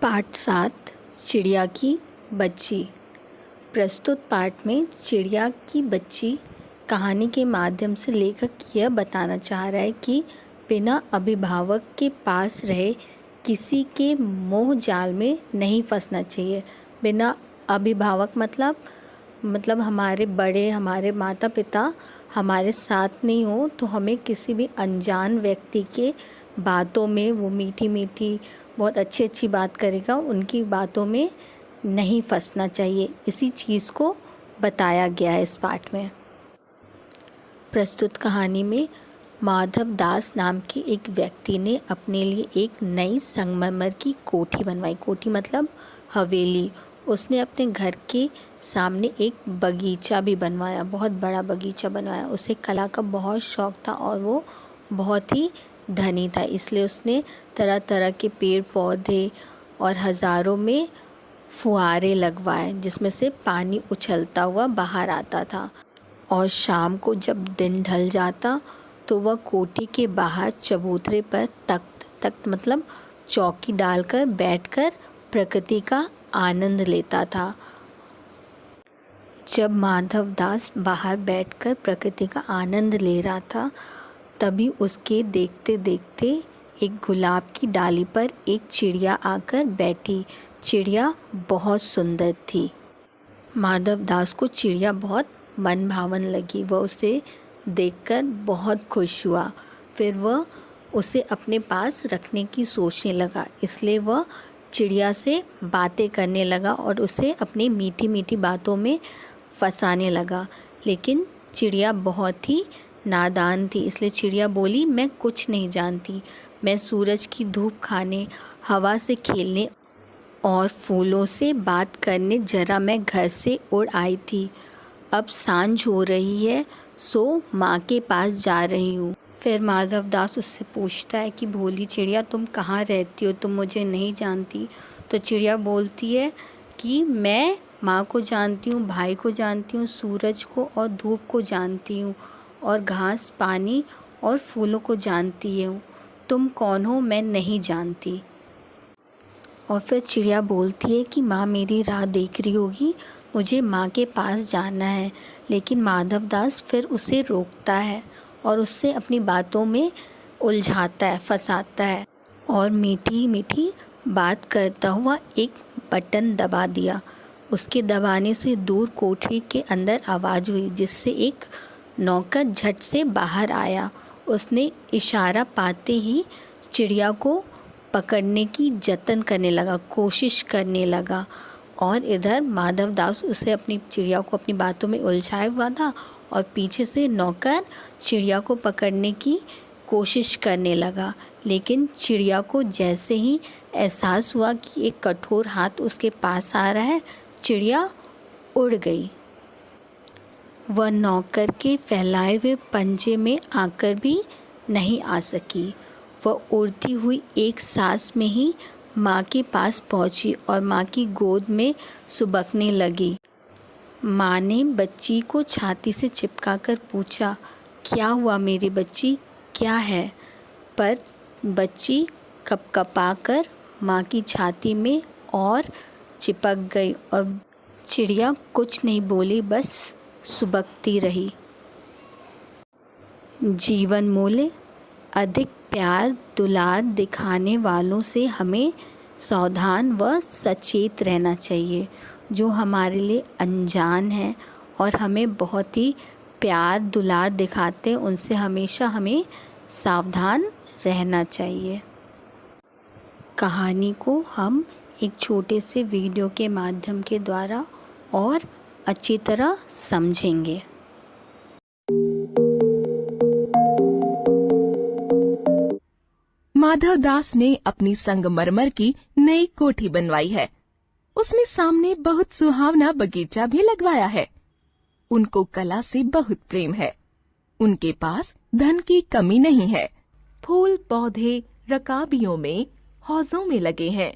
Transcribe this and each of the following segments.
पाठ 7 चिड़िया की बच्ची। प्रस्तुत पाठ में चिड़िया की बच्ची कहानी के माध्यम से लेखक यह बताना चाह रहा है कि बिना अभिभावक के पास रहे किसी के मोह जाल में नहीं फंसना चाहिए। बिना अभिभावक मतलब हमारे बड़े, हमारे माता पिता हमारे साथ नहीं हो तो हमें किसी भी अनजान व्यक्ति के बातों में, वो मीठी मीठी बहुत अच्छी बात करेगा, उनकी बातों में नहीं फंसना चाहिए। इसी चीज़ को बताया गया है इस पाठ में। प्रस्तुत कहानी में माधव दास नाम के एक व्यक्ति ने अपने लिए एक नई संगमरमर की कोठी बनवाई। कोठी मतलब हवेली। उसने अपने घर के सामने एक बगीचा भी बनवाया, बहुत बड़ा बगीचा बनवाया। उसे कला का बहुत शौक़ था और वो बहुत ही धनी था, इसलिए उसने तरह तरह के पेड़ पौधे और हज़ारों में फुहारे लगवाए जिसमें से पानी उछलता हुआ बाहर आता था। और शाम को जब दिन ढल जाता तो वह कोठी के बाहर चबूतरे पर तख्त मतलब चौकी डालकर बैठकर प्रकृति का आनंद लेता था। जब माधव दास बाहर बैठकर प्रकृति का आनंद ले रहा था तभी उसके देखते देखते एक गुलाब की डाली पर एक चिड़िया आकर बैठी। चिड़िया बहुत सुंदर थी। माधव दास को चिड़िया बहुत मन भावन लगी। वह उसे देखकर बहुत खुश हुआ। फिर वह उसे अपने पास रखने की सोचने लगा, इसलिए वह चिड़िया से बातें करने लगा और उसे अपनी मीठी मीठी बातों में फंसाने लगा। लेकिन चिड़िया बहुत ही नादान थी, इसलिए चिड़िया बोली, मैं कुछ नहीं जानती। मैं सूरज की धूप खाने, हवा से खेलने और फूलों से बात करने जरा मैं घर से उड़ आई थी। अब सांझ हो रही है सो माँ के पास जा रही हूँ। फिर माधव दास उससे पूछता है कि भोली चिड़िया, तुम कहाँ रहती हो? तुम मुझे नहीं जानती। तो चिड़िया बोलती है कि मैं माँ को जानती हूँ, भाई को जानती हूँ, सूरज को और धूप को जानती हूँ और घास, पानी और फूलों को जानती हूँ। तुम कौन हो मैं नहीं जानती। और फिर चिड़िया बोलती है कि माँ मेरी राह देख रही होगी, मुझे माँ के पास जाना है। लेकिन माधव दास फिर उसे रोकता है और उससे अपनी बातों में उलझाता है, फंसाता है और मीठी मीठी बात करता हुआ एक बटन दबा दिया। उसके दबाने से दूर कोठरी के अंदर आवाज़ हुई जिससे एक नौकर झट से बाहर आया। उसने इशारा पाते ही चिड़िया को पकड़ने की जतन करने लगा, कोशिश करने लगा। और इधर माधव दास उसे अपनी चिड़िया को अपनी बातों में उलझाए हुआ था और पीछे से नौकर चिड़िया को पकड़ने की कोशिश करने लगा। लेकिन चिड़िया को जैसे ही एहसास हुआ कि एक कठोर हाथ उसके पास आ रहा है, चिड़िया उड़ गई। वह नौकर के फैलाए हुए पंजे में आकर भी नहीं आ सकी। वह उड़ती हुई एक सांस में ही माँ के पास पहुँची और माँ की गोद में सुबकने लगी। माँ ने बच्ची को छाती से चिपकाकर पूछा, क्या हुआ मेरी बच्ची, क्या है? पर बच्ची कपकपाकर माँ की छाती में और चिपक गई और चिड़िया कुछ नहीं बोली, बस सुबकती रही। जीवन मूल्य। अधिक प्यार दुलार दिखाने वालों से हमें सावधान व सचेत रहना चाहिए। जो हमारे लिए अनजान है और हमें बहुत ही प्यार दुलार दिखाते हैं, उनसे हमेशा हमें सावधान रहना चाहिए। कहानी को हम एक छोटे से वीडियो के माध्यम के द्वारा और अच्छी तरह समझेंगे। माधव दास ने अपनी संगमरमर की नई कोठी बनवाई है। उसमें सामने बहुत सुहावना बगीचा भी लगवाया है। उनको कला से बहुत प्रेम है। उनके पास धन की कमी नहीं है। फूल पौधे रकाबियों में, हौजों में लगे हैं।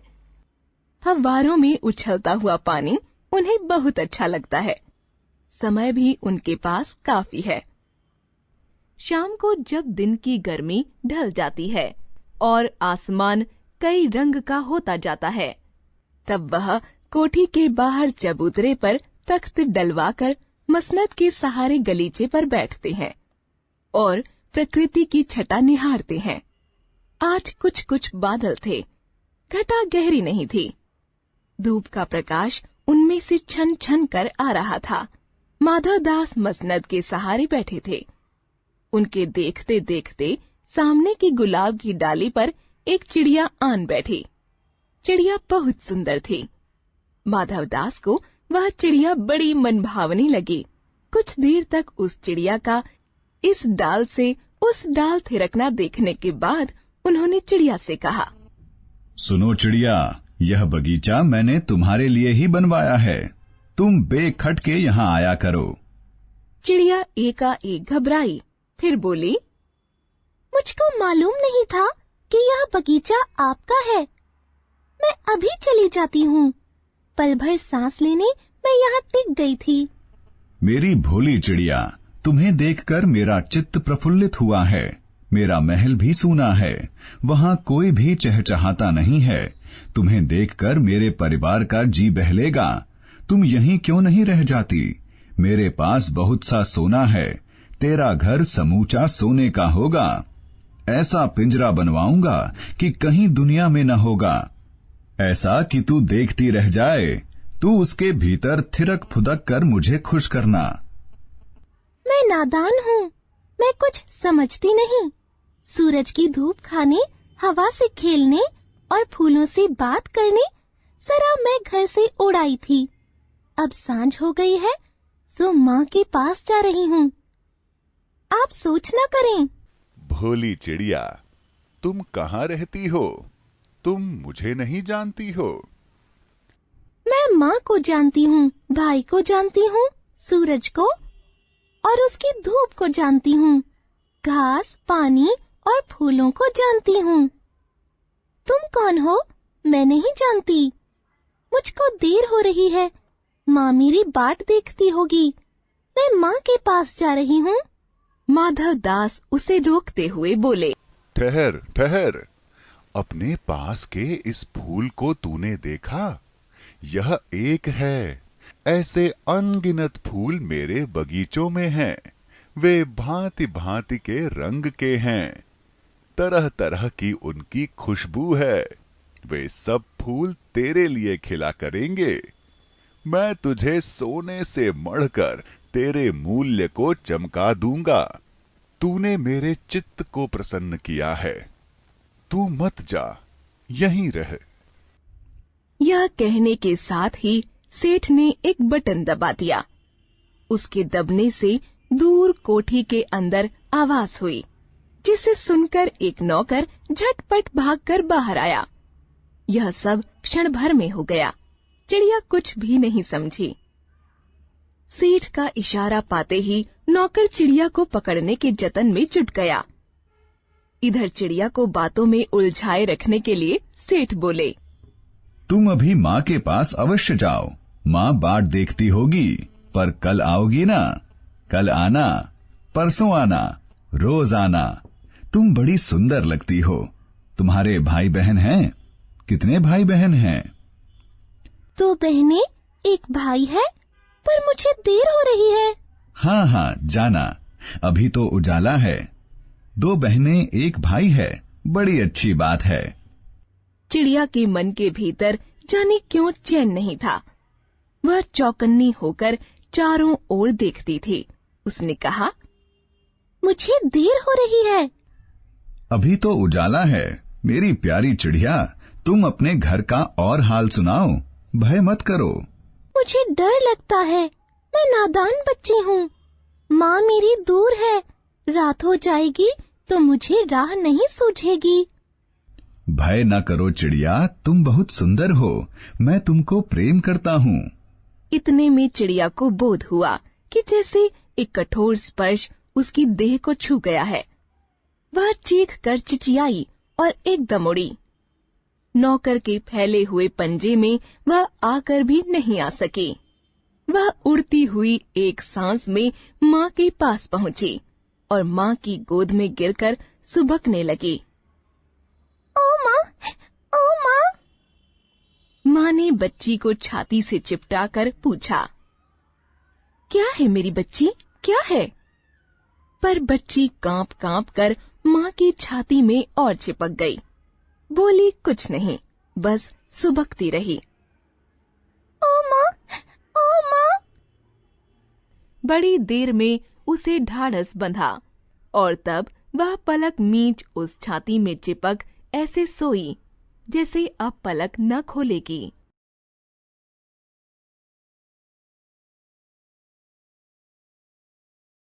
फव्वारों में उछलता हुआ पानी उन्हें बहुत अच्छा लगता है। समय भी उनके पास काफी है। शाम को जब दिन की गर्मी ढल जाती है और आसमान कई रंग का होता जाता है, तब वह कोठी के बाहर चबूतरे पर तख्त डलवाकर मसनद के सहारे गलीचे पर बैठते हैं और प्रकृति की छटा निहारते हैं। आज कुछ कुछ बादल थे, घटा गहरी नहीं थी। धूप का प्रकाश उनमें से छन छन कर आ रहा था। माधव दास मसनद के सहारे बैठे थे। उनके देखते देखते सामने की गुलाब की डाली पर एक चिड़िया आन बैठी। चिड़िया बहुत सुंदर थी। माधव दास को वह चिड़िया बड़ी मनभावनी लगी। कुछ देर तक उस चिड़िया का इस डाल से उस डाल थिरकना देखने के बाद उन्होंने चिड़िया से कहा, सुनो चिड़िया, यह बगीचा मैंने तुम्हारे लिए ही बनवाया है। तुम बेखटके यहाँ आया करो। चिड़िया एकाएक घबराई, फिर बोली, मुझको मालूम नहीं था कि यह बगीचा आपका है। मैं अभी चली जाती हूँ। पल भर सांस लेने मैं यहाँ टिक गई थी। मेरी भोली चिड़िया, तुम्हें देखकर मेरा चित्त प्रफुल्लित हुआ है। मेरा महल भी सूना है, वहाँ कोई भी चहचहाता नहीं है। तुम्हें देखकर मेरे परिवार का जी बहलेगा। तुम यहीं क्यों नहीं रह जाती? मेरे पास बहुत सा सोना है। तेरा घर समूचा सोने का होगा। ऐसा पिंजरा बनवाऊंगा कि कहीं दुनिया में न होगा। ऐसा कि तू देखती रह जाए। तू उसके भीतर थिरक फुदक कर मुझे खुश करना। मैं नादान हूँ, मैं कुछ समझती नहीं। सूरज की धूप खाने, हवा से खेलने और फूलों से बात करने जरा मैं घर से उड़ आई थी। अब सांझ हो गई है, सो माँ के पास जा रही हूँ। आप सोच न करें। भोली चिड़िया, तुम कहाँ रहती हो? तुम मुझे नहीं जानती हो। मैं माँ को जानती हूँ, भाई को जानती हूँ, सूरज को और उसकी धूप को जानती हूँ, घास, पानी और फूलों को जानती हूँ। तुम कौन हो? मैं नहीं जानती। मुझको देर हो रही है, माँ मेरी बाट देखती होगी। मैं माँ के पास जा रही हूँ। माधव दास उसे रोकते हुए बोले, ठहर ठहर, अपने पास के इस फूल को तूने देखा? यह एक है। ऐसे अनगिनत फूल मेरे बगीचों में हैं। वे भांति भांति के रंग के हैं। तरह तरह की उनकी खुशबू है। वे सब फूल तेरे लिए खिला करेंगे। मैं तुझे सोने से मढ़कर तेरे मूल्य को चमका दूंगा। तूने मेरे चित्त को प्रसन्न किया है। तू मत जा, यहीं रह। यह कहने के साथ ही सेठ ने एक बटन दबा दिया। उसके दबने से दूर कोठी के अंदर आवाज हुई, जिसे सुनकर एक नौकर झटपट भागकर बाहर आया। यह सब क्षण भर में हो गया। चिड़िया कुछ भी नहीं समझी। सेठ का इशारा पाते ही नौकर चिड़िया को पकड़ने के जतन में जुट गया। इधर चिड़िया को बातों में उलझाए रखने के लिए सेठ बोले, तुम अभी माँ के पास अवश्य जाओ। माँ बाट देखती होगी, पर कल आओगी ना? कल आना, परसों आना, रोज आना। तुम बड़ी सुंदर लगती हो। तुम्हारे भाई बहन हैं? कितने भाई बहन हैं? 2 बहनें, 1 भाई है, पर मुझे देर हो रही है। हाँ हाँ, जाना। अभी तो उजाला है। 2 बहनें, 1 भाई है, बड़ी अच्छी बात है। चिड़िया के मन के भीतर जाने क्यों चैन नहीं था। वह चौकन्नी होकर चारों ओर देखती थी। उसने कहा, मुझे देर हो रही है। अभी तो उजाला है। मेरी प्यारी चिड़िया, तुम अपने घर का और हाल सुनाओ। भय मत करो। मुझे डर लगता है। मैं नादान बच्ची हूँ। माँ मेरी दूर है। रात हो जाएगी तो मुझे राह नहीं सूझेगी। भय न करो चिड़िया, तुम बहुत सुंदर हो। मैं तुमको प्रेम करता हूँ। इतने में चिड़िया को बोध हुआ कि जैसे एक कठोर स्पर्श उसकी देह को छू गया है। वह चीख कर चिचियाई और एकदम उड़ी। नौकर के फैले हुए पंजे में वह आकर भी नहीं आ सकी। वह उड़ती हुई एक सांस में माँ के पास पहुंची और माँ की गोद में गिरकर सुबकने लगी। ओ माँ, ओ माँ। माँ ने बच्ची को छाती से चिपटा कर पूछा, क्या है मेरी बच्ची, क्या है? पर बच्ची कांप कांप कर माँ की छाती में और चिपक गई। बोली कुछ नहीं, बस सुबकती रही। ओ माँ, ओ माँ। बड़ी देर में उसे ढाढ़स बंधा और तब वह पलक मींच उस छाती में चिपक ऐसे सोई जैसे अब पलक न खोलेगी।